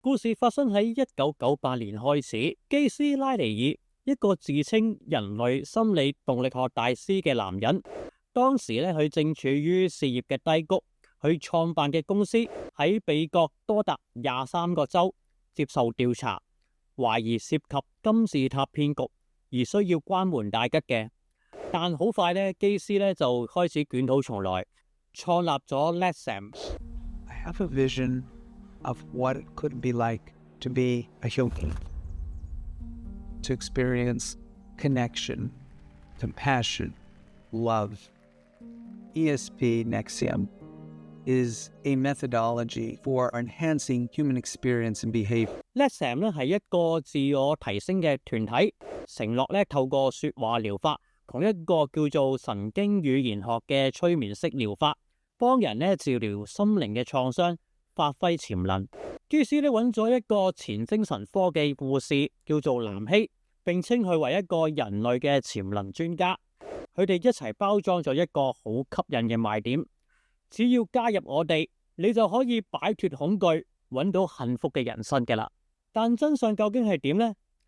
故事發生喺1998年開始，基斯拉尼爾，一個自稱人類心理動力學大師嘅男人，當時咧佢正處於事業嘅低谷，佢創辦嘅公司喺美國多達23個州接受調查，懷疑涉及金字塔騙局而需要關門大吉嘅。但好快咧，基斯咧就開始捲土重來，創立咗 Letsam。I have a vision of what it could be like to be a human, to experience connection, compassion, love. ESP Nexium is a methodology for enhancing human experience and behavior. Letsam 咧係一個自我提升嘅團體，承諾咧透過說話療法同一個叫做神經語言學嘅催眠式療法，幫人咧治療心靈嘅創傷，發揮潛能。基斯咧揾咗一個前精神科嘅護士叫做南希，並稱佢為一個人類嘅潛能專家。佢哋一齊包裝咗一個好吸引嘅賣點，只要加入我哋，你就可以擺脫恐懼，揾到幸福嘅人生嘅啦。但真相究竟係點呢？